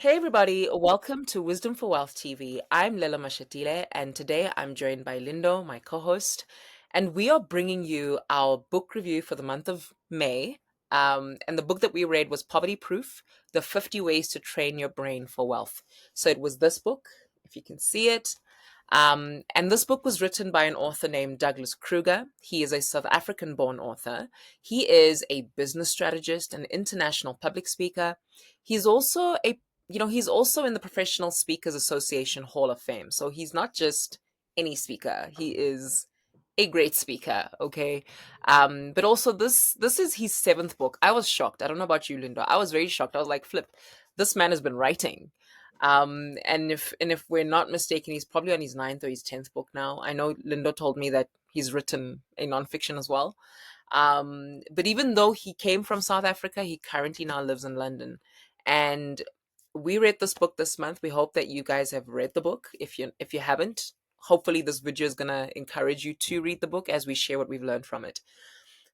Hey everybody, welcome to Wisdom for Wealth TV. I'm Lela Mashatile, and today I'm joined by Lindo, my co-host, and we are bringing you our book review for the month of May. And the book that we read was Poverty Proof: The 50 Ways to Train Your Brain for Wealth. So it was this book, if you can see it. And this book was written by an author named Douglas Kruger. He is a South African born author. He is a business strategist and international public speaker. He's also a he's also in the Professional Speakers Association Hall of Fame. So he's not just any speaker. He is a great speaker, okay? But also this is his seventh book. I was shocked. I don't know about you, Linda. I was very shocked. I was like, flip, this man has been writing. And if we're not mistaken, he's probably on his ninth or his tenth book now. I know Lindo told me that he's written a nonfiction as well. But even though he came from South Africa, he currently now lives in London. And we read this book this month. We hope that you guys have read the book. If you haven't, hopefully this video is gonna encourage you to read the book as we share what we've learned from it.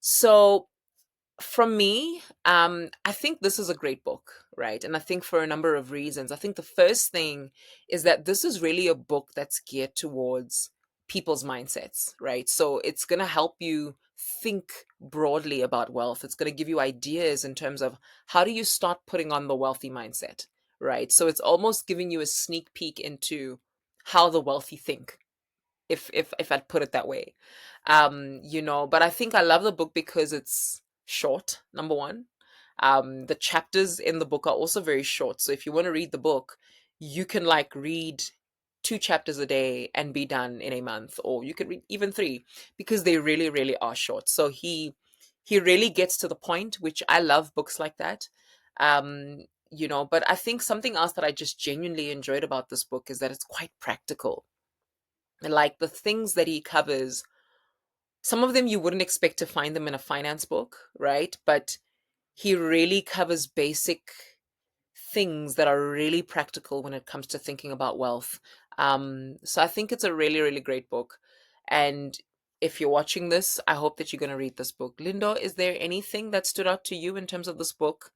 So from me, I think this is a great book, right? And I think for a number of reasons. I think the first thing is that this is really a book that's geared towards people's mindsets, right? So it's going to help you think broadly about wealth. It's going to give you ideas in terms of how do you start putting on the wealthy mindset, right? So it's almost giving you a sneak peek into how the wealthy think, if I'd put it that way. But I think I love the book because it's short, number one. The chapters in the book are also very short. So if you want to read the book, you can like read two chapters a day and be done in a month, or you could read even three because they really, really are short. So he really gets to the point, which I love books like that. But I think something else that I just genuinely enjoyed about this book is that it's quite practical. Like the things that he covers, some of them you wouldn't expect to find them in a finance book, right? But he really covers basic things that are really practical when it comes to thinking about wealth. So I think it's a really, really great book. And if you're watching this, I hope that you're going to read this book. Lindo, is there anything that stood out to you in terms of this book?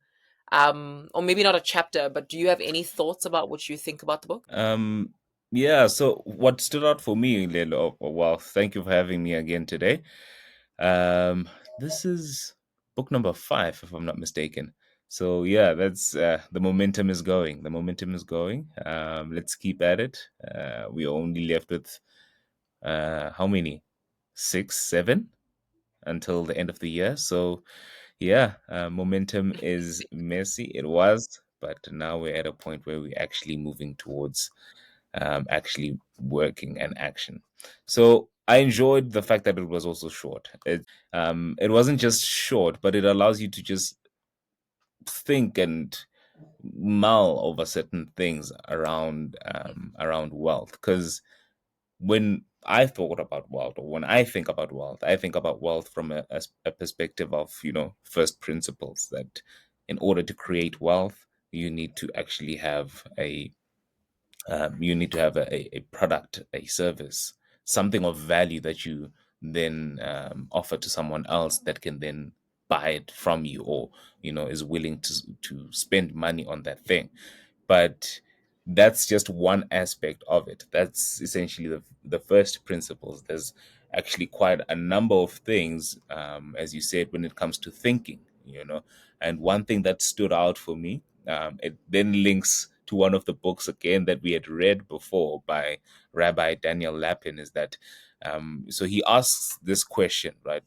Or maybe not a chapter, but do you have any thoughts about what you think about the book? Um, yeah, so what stood out for me, Lelo, well, thank you for having me again today. Um, this is book number 5, if I'm not mistaken. So yeah, that's the momentum is going. The momentum is going. Let's keep at it. We're only left with how many? 6, 7 until the end of the year. So yeah, momentum is messy. It was, but now we're at a point where we're actually moving towards actually working and action. So I enjoyed the fact that it was also short. It wasn't just short, but it allows you to just think and mull over certain things around wealth. Because when I thought about wealth, or when I think about wealth, I think about wealth from a perspective of first principles. That in order to create wealth, you need to actually have a product, a service, something of value that you then offer to someone else that can then buy it from you, or is willing to spend money on that thing. But that's just one aspect of it. That's essentially the first principles. There's actually quite a number of things, as you said, when it comes to thinking. And one thing that stood out for me, it then links to one of the books again that we had read before by Rabbi Daniel Lapin, is that so he asks this question, right?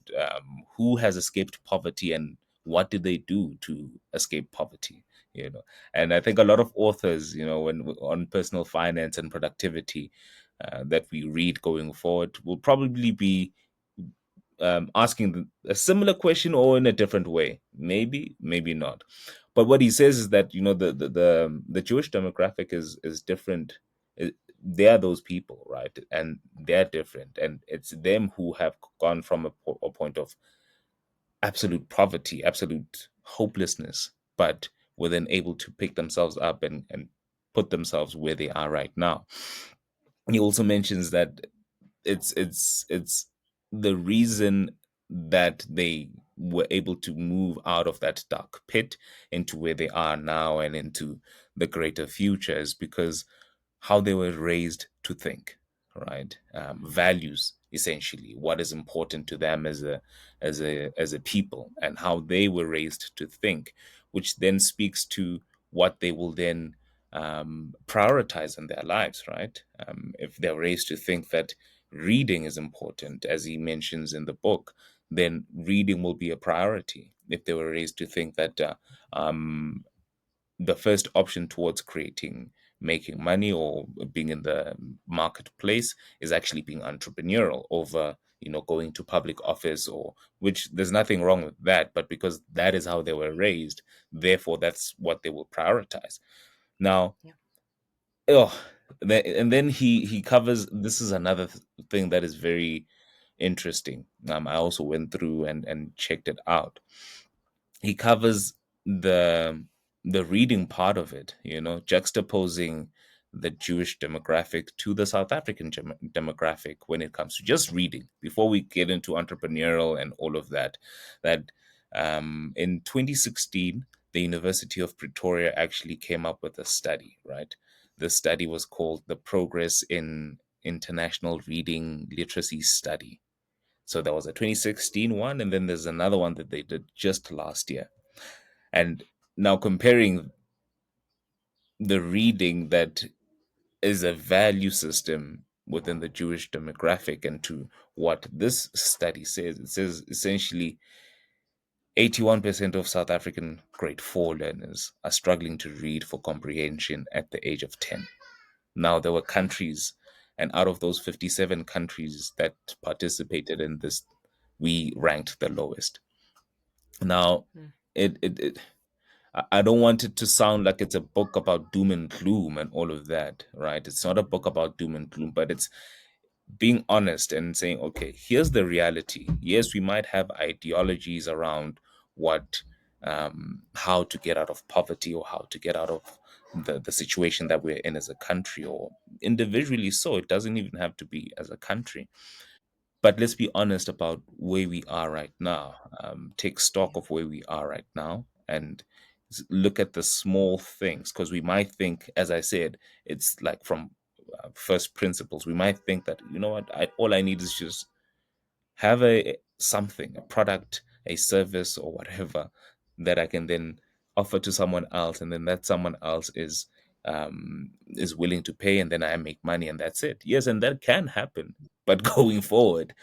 Who has escaped poverty, and what did they do to escape poverty? And I think a lot of authors, when on personal finance and productivity, that we read going forward, will probably be asking a similar question, or in a different way, maybe not. But what he says is that the Jewish demographic is different. They are those people, right? And they're different, and it's them who have gone from a point of absolute poverty, absolute hopelessness, but were then able to pick themselves up and put themselves where they are right now. He also mentions that it's the reason that they were able to move out of that dark pit into where they are now and into the greater future is because how they were raised to think, right? Values, essentially, what is important to them as a people, and how they were raised to think, which then speaks to what they will then prioritize in their lives, right? If they're raised to think that reading is important, as he mentions in the book, then reading will be a priority. If they were raised to think that um, the first option towards making money or being in the marketplace is actually being entrepreneurial over going to public office, or which there's nothing wrong with that, but because that is how they were raised, therefore that's what they will prioritize. Now, Yeah. oh, and then he covers, this is another thing that is very interesting. I also went through and checked it out. He covers the the reading part of it, juxtaposing the Jewish demographic to the South African demographic when it comes to just reading. Before we get into entrepreneurial and all of that, that in 2016, the University of Pretoria actually came up with a study, right? The study was called the Progress in International Reading Literacy Study. So there was a 2016 one, and then there's another one that they did just last year. And now comparing the reading that is a value system within the Jewish demographic and to what this study says, it says essentially 81% of South African grade 4 learners are struggling to read for comprehension at the age of 10. Now, there were Mm, countries, and out of those 57 countries that participated in this, we ranked the lowest. Now, mm, it I don't want it to sound like it's a book about doom and gloom and all of that, right? It's not a book about doom and gloom, but it's being honest and saying, okay, here's the reality. Yes, we might have ideologies around what, how to get out of poverty or how to get out of the situation that we're in as a country or individually. So it doesn't even have to be as a country. But let's be honest about where we are right now. Take stock yeah. of where we are right now and look at the small things, because we might think, as I said, it's like from first principles. We might think that, you know what, all I need is just have a something, a product, a service, or whatever that I can then offer to someone else, and then that someone else is willing to pay, and then I make money, and that's it. Yes, and that can happen. But going forward,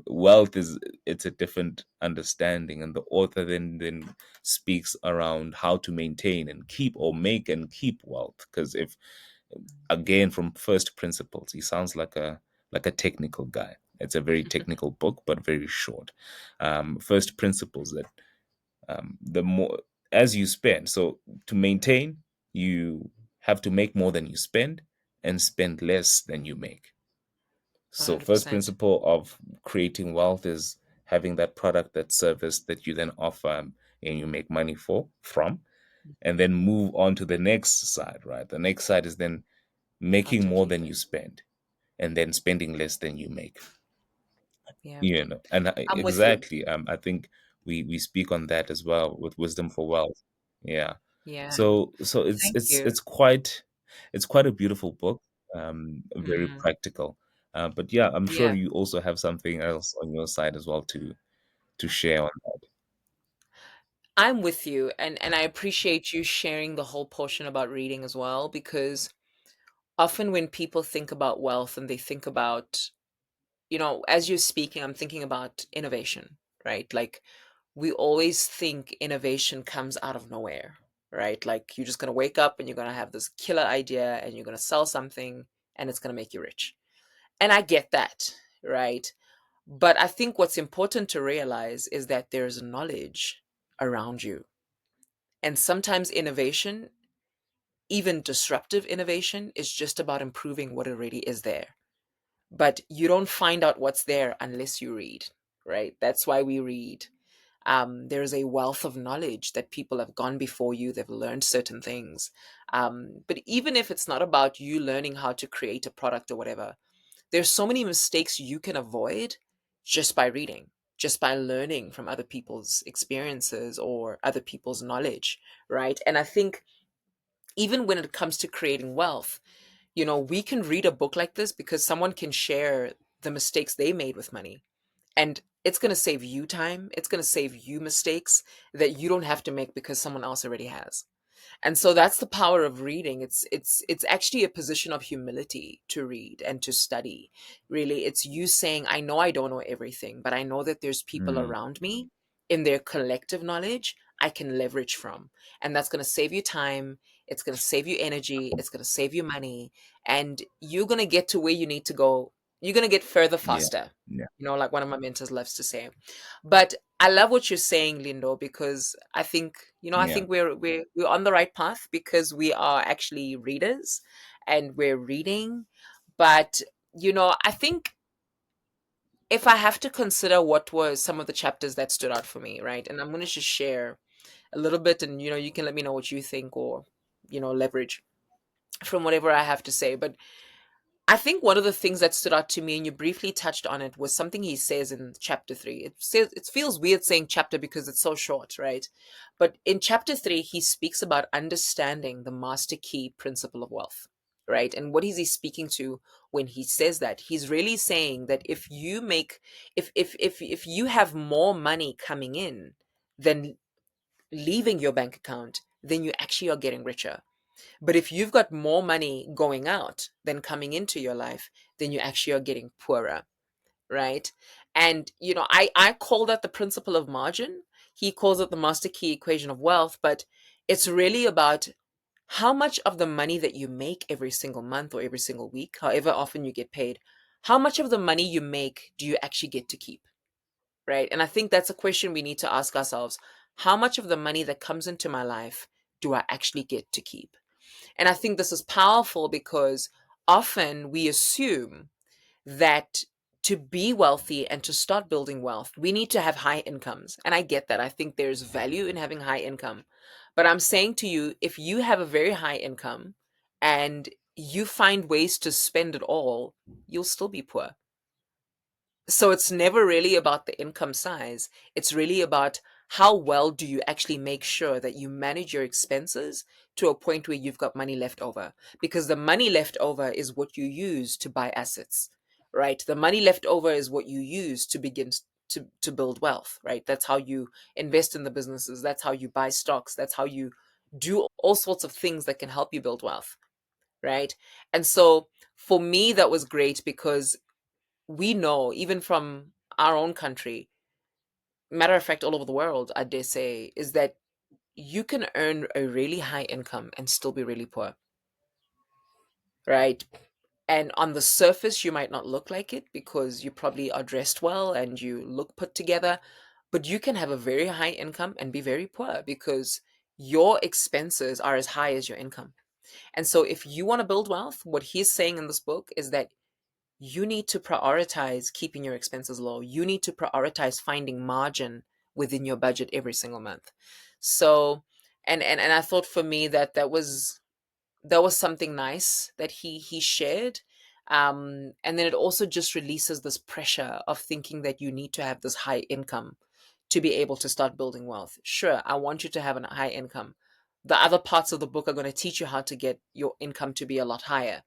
wealth is, it's a different understanding, and the author then speaks around how to maintain and keep, or make and keep wealth. Because if, again, from first principles, he sounds like a technical guy. It's a very technical book, but very short. First principles that, the more as you spend, so to maintain, you have to make more than you spend and spend less than you make. So first 100%. principle of creating wealth is having that product, that service that you then offer, and you make money from, and then move on to the next side, right? The next side is then How making to more keep than it. you spend and then spending less than you make. Yeah. And I'm with you. exactly, I think we speak on that as well with Wisdom for Wealth. Yeah. Yeah. So Thank you. it's quite a beautiful book, very Mm, practical. But yeah, I'm sure yeah. you also have something else on your side as well to share on that. I'm with you, and I appreciate you sharing the whole portion about reading as well, because often when people think about wealth and they think about, as you're speaking, I'm thinking about innovation, right? Like we always think innovation comes out of nowhere, right? Like you're just going to wake up and you're going to have this killer idea and you're going to sell something and it's going to make you rich. And I get that, right? But I think what's important to realize is that there's knowledge around you. And sometimes innovation, even disruptive innovation, is just about improving what already is there. But you don't find out what's there unless you read, right? That's why we read. There's a wealth of knowledge that people have gone before you, they've learned certain things. But even if it's not about you learning how to create a product or whatever, there's so many mistakes you can avoid just by reading, just by learning from other people's experiences or other people's knowledge, right? And I think even when it comes to creating wealth, we can read a book like this because someone can share the mistakes they made with money. And it's going to save you time. It's going to save you mistakes that you don't have to make because someone else already has. And so that's the power of reading. It's actually a position of humility to read and to study. Really, it's you saying, I know I don't know everything, but I know that there's people Mm. around me in their collective knowledge I can leverage from. And that's going to save you time, it's going to save you energy, it's going to save you money, and you're going to get to where you need to go. You're going to get further Yeah. faster. Yeah. Like one of my mentors loves to say. But I love what you're saying, Lindo, because I Yeah. think we're on the right path because we are actually readers and we're reading. But I think if I have to consider what was some of the chapters that stood out for me, right? And I'm going to just share a little bit, and you can let me know what you think, or leverage from whatever I have to say. But I think one of the things that stood out to me, and you briefly touched on it, was something he says in chapter three. It feels weird saying chapter because it's so short, right? But in chapter three, he speaks about understanding the master key principle of wealth, right? And what is he speaking to when he says that? He's really saying that if you make, if you have more money coming in than leaving your bank account, then you actually are getting richer. But if you've got more money going out than coming into your life, then you actually are getting poorer, right? And I call that the principle of margin. He calls it the master key equation of wealth, but it's really about how much of the money that you make every single month or every single week, however often you get paid, how much of the money you make do you actually get to keep, right? And I think that's a question we need to ask ourselves. How much of the money that comes into my life do I actually get to keep? And I think this is powerful because often we assume that to be wealthy and to start building wealth, we need to have high incomes. And I get that. I think there's value in having high income. But I'm saying to you, if you have a very high income and you find ways to spend it all, you'll still be poor. So it's never really about the income size. It's really about how well do you actually make sure that you manage your expenses to a point where you've got money left over. Because the money left over is what you use to buy assets, right? The money left over is what you use to begin to build wealth, right? That's how you invest in the businesses. That's how you buy stocks. That's how you do all sorts of things that can help you build wealth, right? And so for me, that was great because we know, even from our own country, matter of fact, all over the world, I dare say, is that you can earn a really high income and still be really poor, right? And on the surface, you might not look like it because you probably are dressed well and you look put together, but you can have a very high income and be very poor because your expenses are as high as your income. And so, if you want to build wealth, what he's saying in this book is that you need to prioritize keeping your expenses low. You need to prioritize finding margin within your budget every single month. So, and I thought for me that that was something nice that he shared. And then it also just releases this pressure of thinking that you need to have this high income to be able to start building wealth. Sure, I want you to have a high income. The other parts of the book are going to teach you how to get your income to be a lot higher.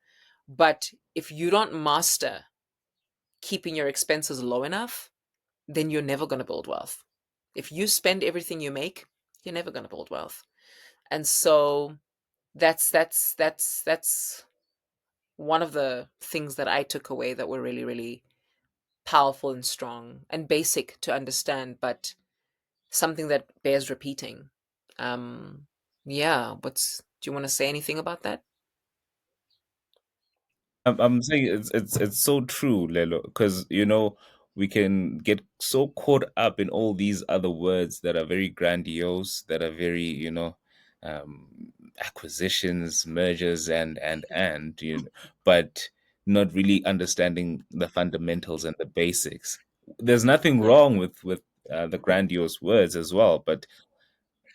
But if you don't master keeping your expenses low enough, then you're never going to build wealth. If you spend everything you make, you're never going to build wealth. And so that's one of the things that I took away that were really, really powerful and strong and basic to understand, but something that bears repeating. Um, yeah, do you want to say anything about that? I'm saying it's so true, Lelo, because we can get so caught up in all these other words that are very grandiose, that are very acquisitions, mergers, and but not really understanding the fundamentals and the basics. There's nothing Mm, wrong with the grandiose words as well, but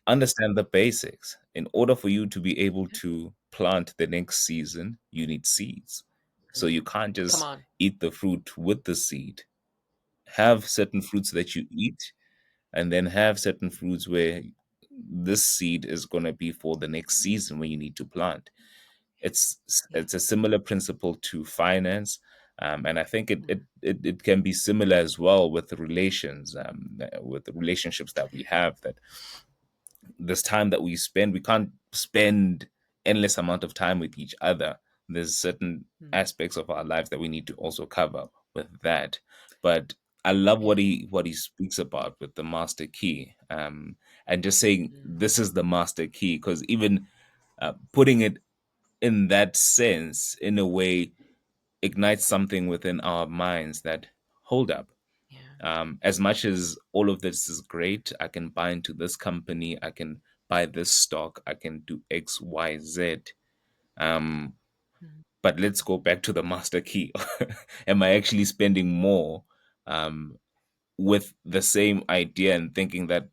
understand the basics. In order for you to be able to plant the next season, you need seeds. So mm. you can't Come just on. eat the fruit with the seed. have certain fruits that you eat, and then have certain fruits where this seed is going to be for the next season when you need to plant. Yeah. It's a similar principle to finance, and I think Mm, it can be similar as well with the relations, with the relationships that we have. That this time that we spend, we can't spend endless amount of time with each other. There's certain mm, aspects of our lives that we need to also cover with that. But I love yeah. what he speaks about with the master key, and just saying Mm, this is the master key, because even putting it in that sense, in a way, ignites something within our minds that, hold up, yeah. as much as all of this is great, I can buy into this company, I can buy this stock, I can do X, Y, Z. Um, Mm, but let's go back to the master key. Am I actually spending more um, with the same idea and thinking that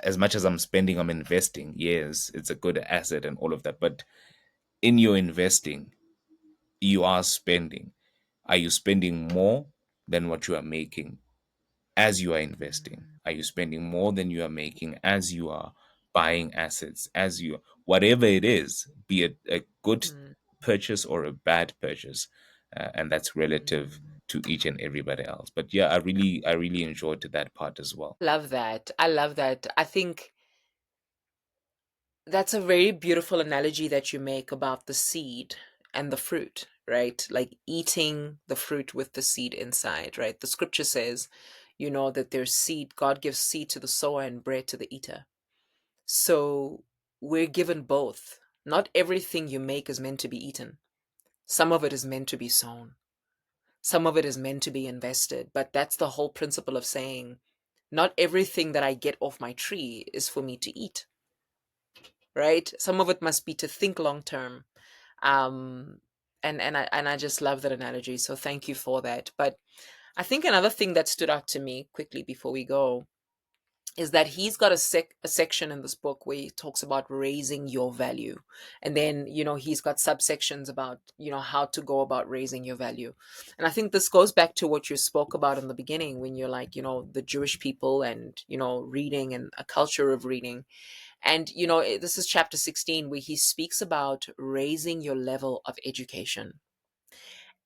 as much as I'm spending, I'm investing? Yes, it's a good asset and all of that. But in your investing, you are spending. Are you spending more than what you are making as you are investing? mm, Are you spending more than you are making as you are buying assets, as you, whatever it is, be it a good mm, purchase or a bad purchase? And that's relative mm. to each and everybody else. But yeah, I really enjoyed that part as well. Love that. I love that. I think that's a very beautiful analogy that you make about the seed and the fruit, right? Like eating the fruit with the seed inside, right? The scripture says, that there's seed, God gives seed to the sower and bread to the eater. So we're given both. Not everything you make is meant to be eaten. Some of it is meant to be sown. Some of it is meant to be invested. But that's the whole principle of saying, not everything that I get off my tree is for me to eat, right? Some of it must be to think long term. Um, and I just love that analogy. So thank you for that. But I think another thing that stood out to me quickly before we go is that he's got a section in this book where he talks about raising your value, and then he's got subsections about how to go about raising your value. And I think this goes back to what you spoke about in the beginning, when you're like, the Jewish people, and reading, and a culture of reading. And this is chapter 16, where he speaks about raising your level of education.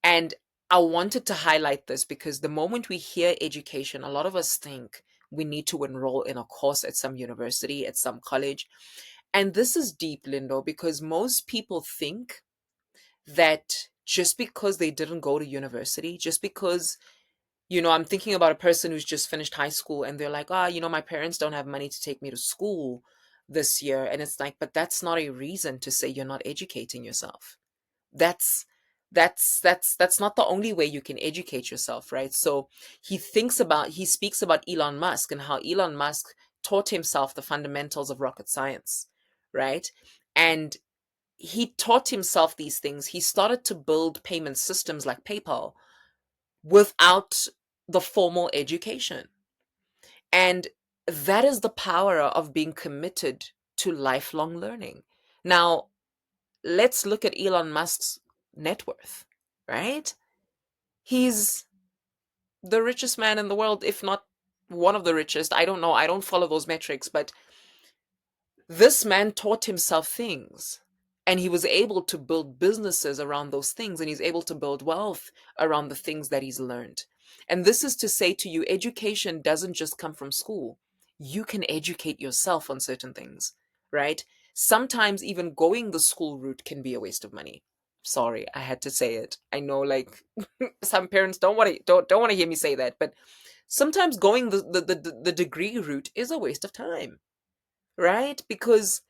And I wanted to highlight this because the moment we hear education, a lot of us think we need to enroll in a course at some university, at some college. And this is deep, Lindo, because most people think that just because they didn't go to university, just because, I'm thinking about a person who's just finished high school and they're like, my parents don't have money to take me to school this year. And it's like, but that's not a reason to say you're not educating yourself. That's that's that's that's not the only way you can educate yourself, right? So he speaks about Elon Musk and how Elon Musk taught himself the fundamentals of rocket science, right? And he taught himself these things. He started to build payment systems like PayPal without the formal education. And that is the power of being committed to lifelong learning. Now, let's look at Elon Musk's net worth, right? He's the richest man in the world, if not one of the richest. I don't know. I don't follow those metrics, but this man taught himself things, and he was able to build businesses around those things, and he's able to build wealth around the things that he's learned. And this is to say to you, education doesn't just come from school. You can educate yourself on certain things, right? Sometimes even going the school route can be a waste of money. Sorry, I had to say it. I know, like, some parents don't want to hear me say that, but sometimes going the degree route is a waste of time, right? Because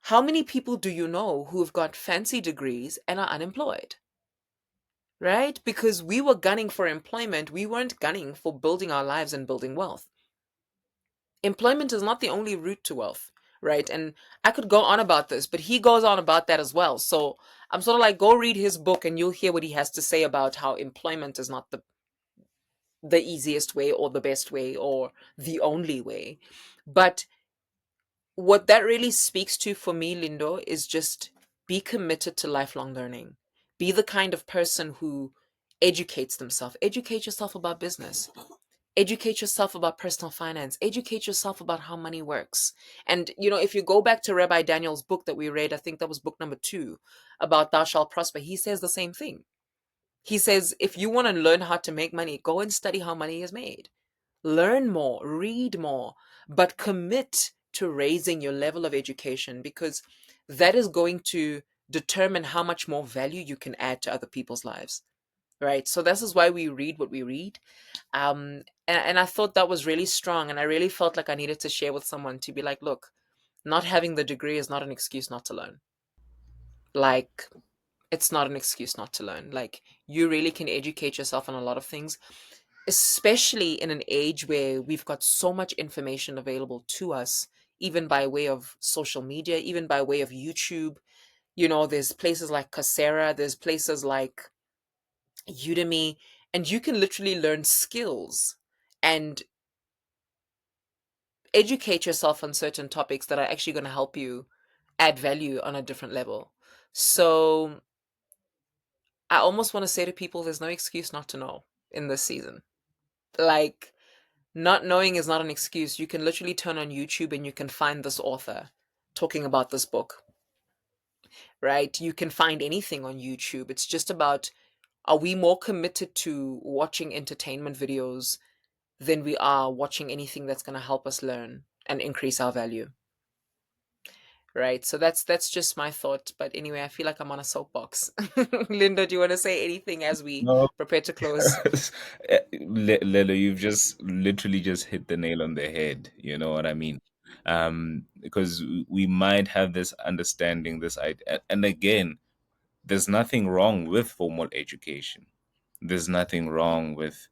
how many people do you know who've got fancy degrees and are unemployed? Right? Because we were gunning for employment. We weren't gunning for building our lives and building wealth. Employment is not the only route to wealth, right? And I could go on about this, but he goes on about that as well. So I'm sort of like, go read his book and you'll hear what he has to say about how employment is not the easiest way or the best way or the only way. But what that really speaks to for me, Lindo, is just be committed to lifelong learning. Be the kind of person who educates themselves. Educate yourself about business. Educate yourself about personal finance. Educate yourself about how money works. And, if you go back to Rabbi Daniel's book that we read, I think that was book number 2, about Thou Shalt Prosper, he says the same thing. He says, if you want to learn how to make money, go and study how money is made. Learn more, read more, but commit to raising your level of education, because that is going to determine how much more value you can add to other people's lives. Right. So this is why we read what we read. And I thought that was really strong. And I really felt like I needed to share with someone to be like, look, not having the degree is not an excuse not to learn. Like, it's not an excuse not to learn. Like, you really can educate yourself on a lot of things, especially in an age where we've got so much information available to us, even by way of social media, even by way of YouTube. There's places like Coursera, there's places like Udemy, and you can literally learn skills and educate yourself on certain topics that are actually going to help you add value on a different level. So I almost want to say to people, there's no excuse not to know in this season. Like, not knowing is not an excuse. You can literally turn on YouTube and you can find this author talking about this book, right? You can find anything on YouTube. It's just about, are we more committed to watching entertainment videos than we are watching anything that's going to help us learn and increase our value? Right. So that's just my thought. But anyway, I feel like I'm on a soapbox. Linda, do you want to say anything as we No, prepare to close? Lelo, you've just literally just hit the nail on the head. You know what I mean? Because we might have this understanding, this idea, and again, there's nothing wrong with formal education. There's nothing Yeah. wrong with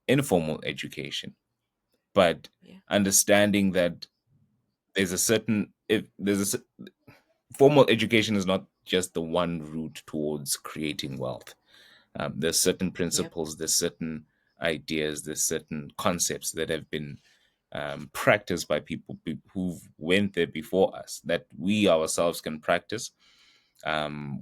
informal education, but Yeah. understanding that there's a certain if there's a formal education is not just the one route towards creating wealth. There's certain Yeah. principles, there's certain ideas, there's certain concepts that have been practiced by people who've went there before us that we ourselves can practice.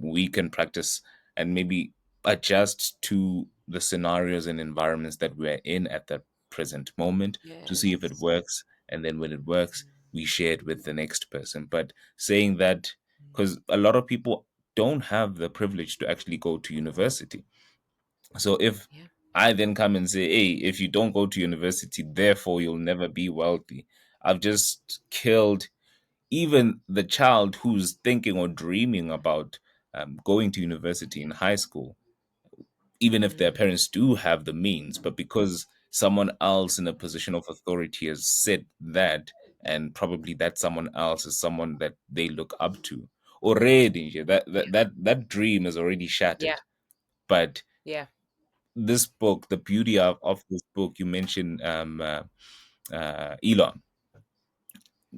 We can practice and maybe adjust to the scenarios and environments that we're in at that present moment to see if it Yes. works. And then when it works, we share it with the next person. But saying that, because a lot of people don't have the privilege to actually go to university. So if Yeah. I then come and say, hey, if you don't go to university, therefore you'll never be wealthy, I've just killed even the child who's thinking or dreaming about going to university in high school, even if their Mm. parents do have the means, but because someone else in a position of authority has said that, and probably that someone else is someone that they look up to already, yeah, Yeah. that dream is already Yeah. shattered. But Yeah. this book, the beauty of this book, you mentioned Elon,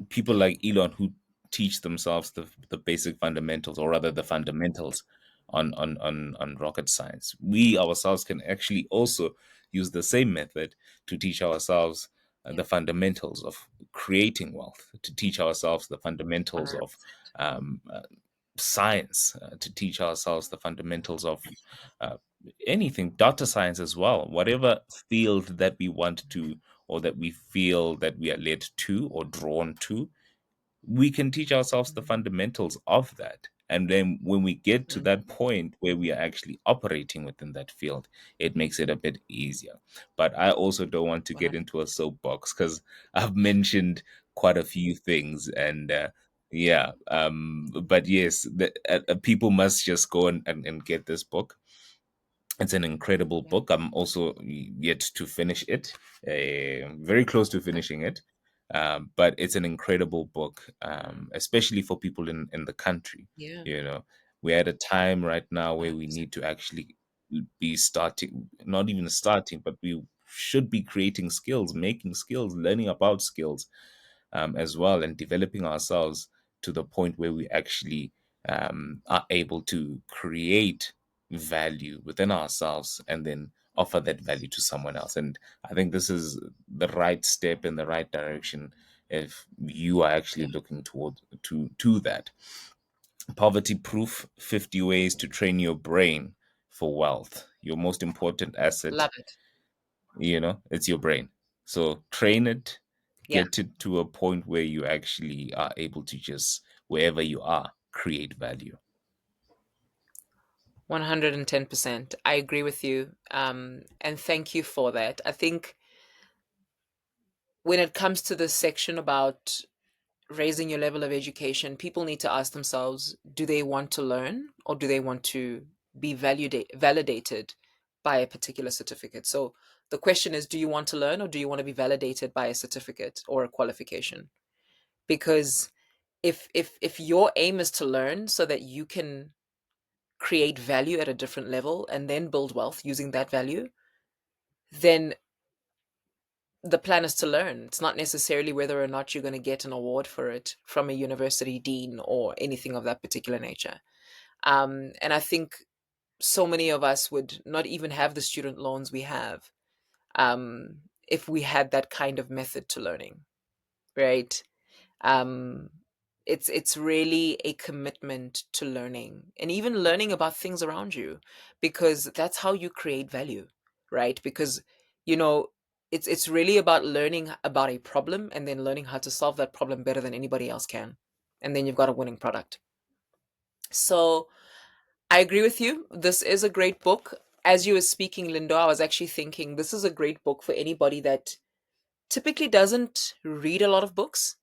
people Yeah. like Elon who teach themselves the basic fundamentals, or rather the fundamentals on rocket science. We ourselves can actually also use the same method to teach ourselves Yeah. the fundamentals of creating wealth, to teach ourselves the fundamentals of 100%. um, science, to teach ourselves the fundamentals of uh, anything, data science as well, whatever field that we want to, or that we feel that we are led to or drawn to, we can teach ourselves the fundamentals of that. And then when we get to Mm. that point where we are actually operating within that field, it makes it a bit easier. But I also don't want to get 100. into a soapbox because I've mentioned quite a few things. And yeah, but yes, people must just go and get this book. It's an incredible Yeah. book. I'm also yet to finish it, very close to Okay. finishing it. But it's an incredible book, Mm. especially for people in the country. Yeah. You know, we're at a time right now where we 100%. need to actually be starting, not even starting, but we should be creating skills, making skills, learning about skills as well, and developing ourselves to the point where we actually are able to create value within ourselves and then offer that value to someone else. And I think this is the right step in the right direction if you are actually Yeah. looking toward to that. Poverty Proof: 50 Ways to Train Your Brain for wealth. Your most important asset, Love it. it's your brain. So train it, Yeah, get it to a point where you actually are able to just, wherever you are, create value. 110%. I agree with you. And thank you for that. I think when it comes to this section about raising your level of education, people need to ask themselves, do they want to learn or do they want to be validated by a particular certificate? So the question is, do you want to learn or do you want to be validated by a certificate or a qualification? Because if your aim is to learn so that you can create value at a different level and then build wealth using that value, then the plan is to learn. It's not necessarily whether or not you're going to get an award for it from a university dean or anything of that particular nature. And I think so many of us would not even have the student loans we have, if we had that kind of method to learning, right? um it's really a commitment to learning and even learning about things around you, because that's how you create value, right? Because you know it's really about learning about a problem and then learning how to solve that problem better than anybody else can, and then you've got a winning product. So I agree with you, this is a great book. As you were speaking, Lindo, I was actually thinking this is a great book for anybody that typically doesn't read a lot of books,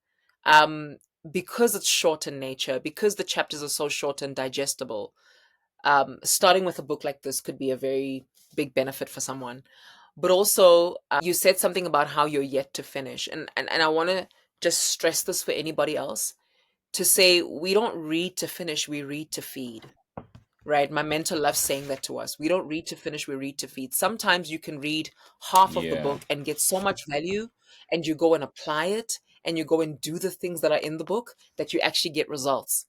um, because it's short in nature, because the chapters are so short and digestible. Starting with a book like this could be a very big benefit for someone. But also, you said something about how you're yet to finish. And I want to just stress this for anybody else to say we don't read to finish, we read to feed. Right. My mentor loves saying that to us. We don't read to finish, we read to feed. Sometimes you can read half of the Yeah. book and get so much value, and you go and apply it and you go and do the things that are in the book that you actually get results,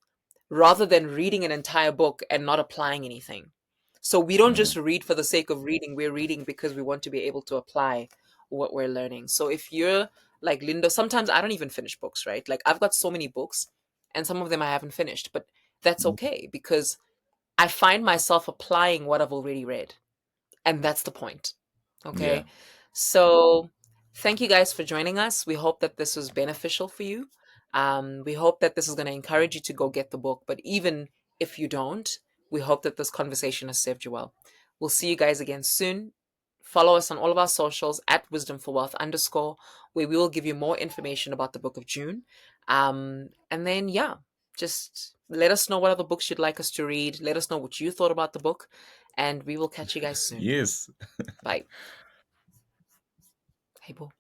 rather than reading an entire book and not applying anything. So we don't Mm. just read for the sake of reading, we're reading because we want to be able to apply what we're learning. So if you're like Linda, sometimes I don't even finish books, right? Like I've got so many books and some of them I haven't finished, but that's okay because I find myself applying what I've already read. And that's the point. Yeah. Okay. So thank you guys for joining us. We hope that this was beneficial for you. We hope that this is going to encourage you to go get the book. But even if you don't, we hope that this conversation has served you well. We'll see you guys again soon. Follow us on all of our socials at Wisdom for Wealth underscore, where we will give you more information about the book of June. And then, yeah, just let us know what other books you'd like us to read. Let us know what you thought about the book, and we will catch you guys soon. Yes. Bye. Hey, Bo.